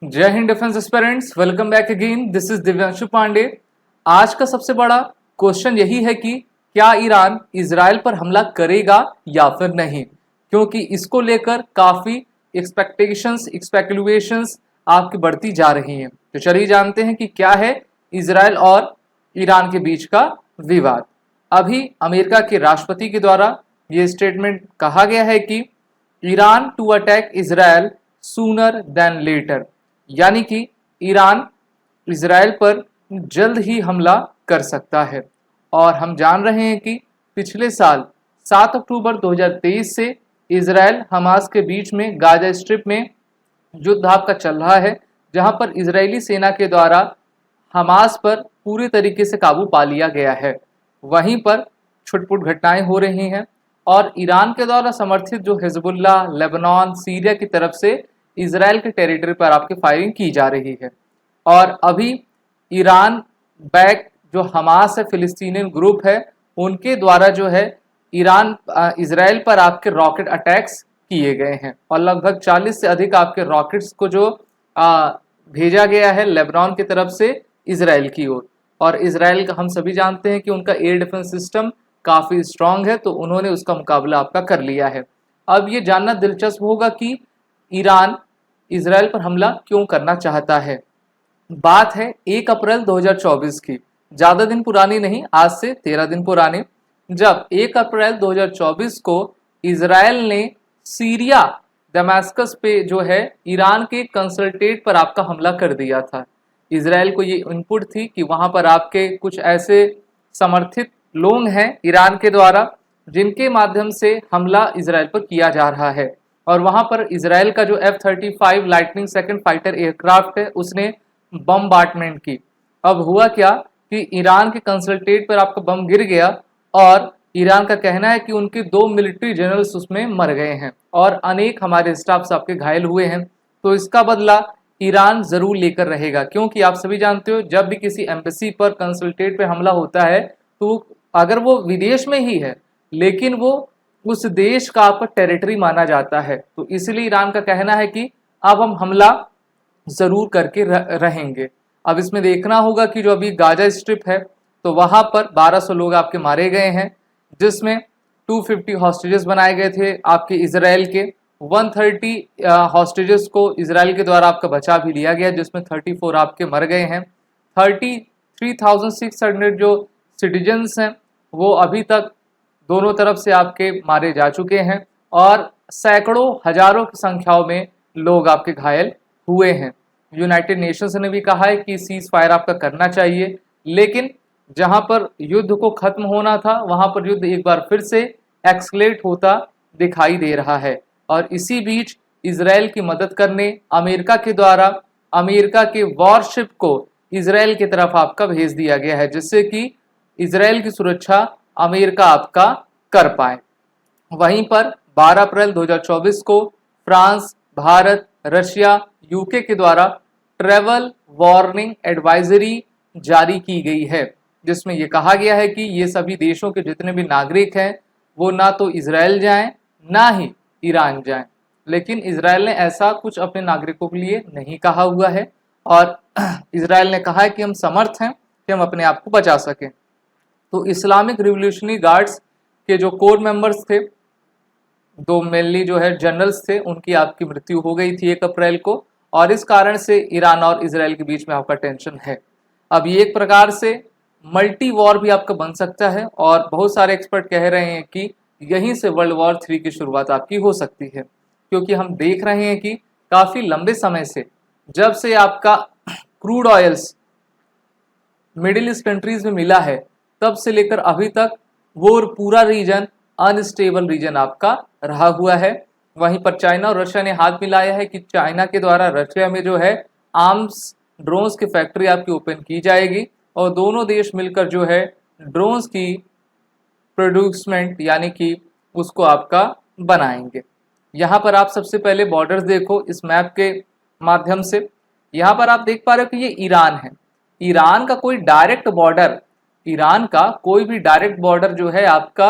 जय Hind defence aspirants, welcome back again. This is Divyanshu Pandey. आज का सबसे बड़ा क्वेश्चन यही है कि क्या ईरान इजराइल पर हमला करेगा या फिर नहीं, क्योंकि इसको लेकर काफी एक्सपेक्टेशंस एक्सपेकुलेशंस आपकी बढ़ती जा रही हैं। तो चलिए जानते हैं कि क्या है इजराइल और ईरान के बीच का विवाद। अभी अमेरिका के राष्ट्रपति के द्वारा ये स्टेटमेंट कहा गया है कि Iran to attack Israel sooner than later, यानी कि ईरान इजराइल पर जल्द ही हमला कर सकता है। और हम जान रहे हैं कि पिछले साल 7 अक्टूबर 2023 से इजराइल हमास के बीच में गाजा स्ट्रिप में युद्ध आपका चल रहा है, जहां पर इजरायली सेना के द्वारा हमास पर पूरी तरीके से काबू पा लिया गया है। वहीं पर छुटपुट घटनाएं हो रही हैं और ईरान के द्वारा समर्थित जो हिजबुल्ला, लेबनान, सीरिया की तरफ से इजराइल के टेरिटरी पर आपकी फायरिंग की जा रही है। और अभी ईरान बैक जो हमास है, फिलिस्तीनियन ग्रुप है, उनके द्वारा जो है ईरान इजराइल पर आपके रॉकेट अटैक्स किए गए हैं और लगभग 40 से अधिक आपके रॉकेट्स को जो भेजा गया है लेबनान की तरफ से इजराइल की ओर। और इजराइल का हम सभी जानते हैं कि उनका एयर डिफेंस सिस्टम काफ़ी स्ट्रांग है, तो उन्होंने उसका मुकाबला आपका कर लिया है। अब ये जानना दिलचस्प होगा कि ईरान इजराइल पर हमला क्यों करना चाहता है। बात है 1 अप्रैल 2024 की, ज़्यादा दिन पुरानी नहीं, आज से 13 दिन पुरानी, जब 1 अप्रैल 2024 को इजराइल ने सीरिया दमास्कस पे जो है ईरान के कंसल्टेट पर आपका हमला कर दिया था। इजराइल को ये इनपुट थी कि वहां पर आपके कुछ ऐसे समर्थित लोग हैं ईरान के द्वारा जिनके माध्यम से हमला इजराइल पर किया जा रहा है। और वहां पर इजराइल का जो F-35 lightning second fighter aircraft है उसने बमबार्टमेंट की। अब हुआ क्या कि ईरान के कंसल्टेट पर आपका बम गिर गया और ईरान का कहना है कि उनके 2 मिलिट्री जनरल्स उसमें मर गए हैं और अनेक हमारे स्टाफ्स आपके घायल हुए हैं। तो इसका बदला ईरान जरूर लेकर रहेगा, क्योंकि आप सभी जानते हो जब भी किसी एम्बेसी पर, कंसल्टेट पर हमला होता है तो अगर वो विदेश में ही है लेकिन वो उस देश का आपका टेरिटरी माना जाता है। तो इसलिए ईरान का कहना है कि अब हम हमला जरूर करके रहेंगे। अब इसमें देखना होगा कि जो अभी गाजा स्ट्रिप है तो वहां पर 1200 लोग आपके मारे गए हैं, जिसमें 250 हॉस्टेजेस बनाए गए थे आपके इजराइल के। 130 हॉस्टेजेस को इजराइल के द्वारा आपका बचा भी लिया गया, जिसमें 34 आपके मर गए हैं। 33,600 जो सिटीजन्स हैं वो अभी तक दोनों तरफ से आपके मारे जा चुके हैं और सैकड़ों हजारों की संख्याओं में लोग आपके घायल हुए हैं। यूनाइटेड नेशंस ने भी कहा है कि सीज फायर आपका करना चाहिए, लेकिन जहां पर युद्ध को खत्म होना था वहां पर युद्ध एक बार फिर से एक्सलेट होता दिखाई दे रहा है। और इसी बीच इजराइल की मदद करने अमेरिका के द्वारा अमेरिका के वॉरशिप को इजराइल की तरफ आपका भेज दिया गया है, जिससे कि इजराइल की सुरक्षा अमेरिका आपका कर पाए। वहीं पर 12 अप्रैल 2024 को फ्रांस, भारत, रशिया, यूके के द्वारा ट्रेवल वार्निंग एडवाइजरी जारी की गई है, जिसमें यह कहा गया है कि ये सभी देशों के जितने भी नागरिक हैं वो ना तो इजराइल जाएं ना ही ईरान जाएं। लेकिन इजराइल ने ऐसा कुछ अपने नागरिकों के लिए नहीं कहा हुआ है और इजराइल ने कहा है कि हम समर्थ हैं कि हम अपने आप को बचा सकें। तो इस्लामिक रिवोल्यूशनरी गार्ड्स के जो कोर मेंबर्स थे, 2 मेनली जो है जनरल्स थे, उनकी आपकी मृत्यु हो गई थी 1 अप्रैल को, और इस कारण से ईरान और इजराइल के बीच में आपका टेंशन है। अब ये एक प्रकार से मल्टी वॉर भी आपका बन सकता है और बहुत सारे एक्सपर्ट कह रहे हैं कि यहीं से वर्ल्ड वॉर 3 की शुरुआत आपकी हो सकती है, क्योंकि हम देख रहे हैं कि काफ़ी लंबे समय से, जब से आपका crude oils middle east countries में मिला है तब से लेकर अभी तक वो पूरा रीजन अनस्टेबल रीजन आपका रहा हुआ है। वहीं पर चाइना और रशिया ने हाथ मिलाया है कि चाइना के द्वारा रशिया में जो है आर्म्स ड्रोन्स की फैक्ट्री आपकी ओपन की जाएगी और दोनों देश मिलकर जो है ड्रोन्स की प्रोड्यूसमेंट यानी कि उसको आपका बनाएंगे। यहाँ पर आप सबसे पहले बॉर्डर्स देखो इस मैप के माध्यम से। यहाँ पर आप देख पा रहे हो कि ये ईरान है। ईरान का कोई डायरेक्ट बॉर्डर, ईरान का कोई भी डायरेक्ट बॉर्डर जो है आपका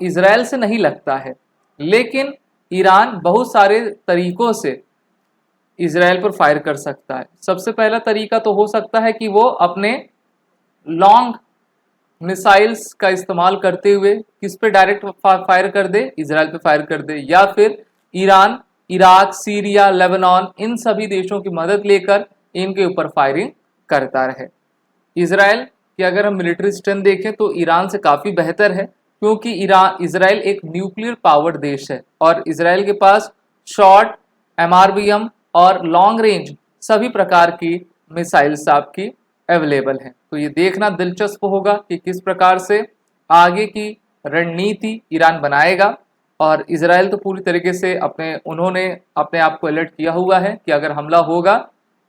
इजराइल से नहीं लगता है, लेकिन ईरान बहुत सारे तरीकों से इसराइल पर फायर कर सकता है। सबसे पहला तरीका तो हो सकता है कि वो अपने लॉन्ग मिसाइल्स का इस्तेमाल करते हुए किस पे डायरेक्ट फायर कर दे, इसराइल पे फायर कर दे, या फिर ईरान, इराक, सीरिया, लेबनान, इन सभी देशों की मदद लेकर इनके ऊपर फायरिंग करता रहे। इसराइल की अगर हम मिलिट्री स्ट्रेंथ देखें तो ईरान से काफ़ी बेहतर है, क्योंकि इसराइल एक न्यूक्लियर पावर्ड देश है और इसराइल के पास शॉर्ट, एमआरबीएम और लॉन्ग रेंज सभी प्रकार की मिसाइल्स आपकी अवेलेबल हैं। तो ये देखना दिलचस्प होगा कि किस प्रकार से आगे की रणनीति ईरान बनाएगा। और इसराइल तो पूरी तरीके से उन्होंने अपने आप को अलर्ट किया हुआ है कि अगर हमला होगा,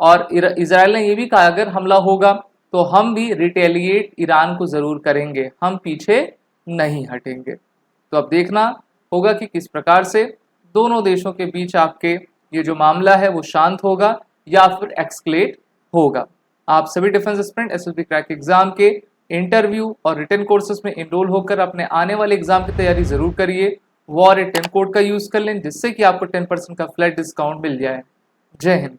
और इसराइल ने ये भी कहा अगर हमला होगा तो हम भी रिटेलिएट ईरान को ज़रूर करेंगे, हम पीछे नहीं हटेंगे। तो अब देखना होगा कि किस प्रकार से दोनों देशों के बीच आपके ये जो मामला है वो शांत होगा या फिर एक्सक्लेट होगा। आप सभी defence aspirant SSB crack exam के इंटरव्यू और रिटन कोर्सेज में इनरोल होकर अपने आने वाले एग्जाम की तैयारी जरूर करिए। वॉर 10 कोड का यूज कर लें जिससे कि आपको 10% का फ्लैट डिस्काउंट मिल जाए। जय हिंद।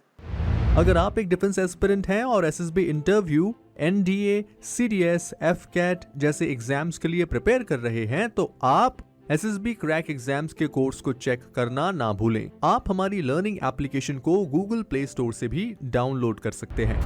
अगर आप एक डिफेंस एस्पिरेंट हैं और SSB interview, NDA, CDS, AFCAT जैसे एग्जाम्स के लिए प्रिपेयर कर रहे हैं तो आप एसएसबी क्रैक एग्जाम्स के कोर्स को चेक करना ना भूलें। आप हमारी लर्निंग एप्लीकेशन को गूगल प्ले स्टोर से भी डाउनलोड कर सकते हैं।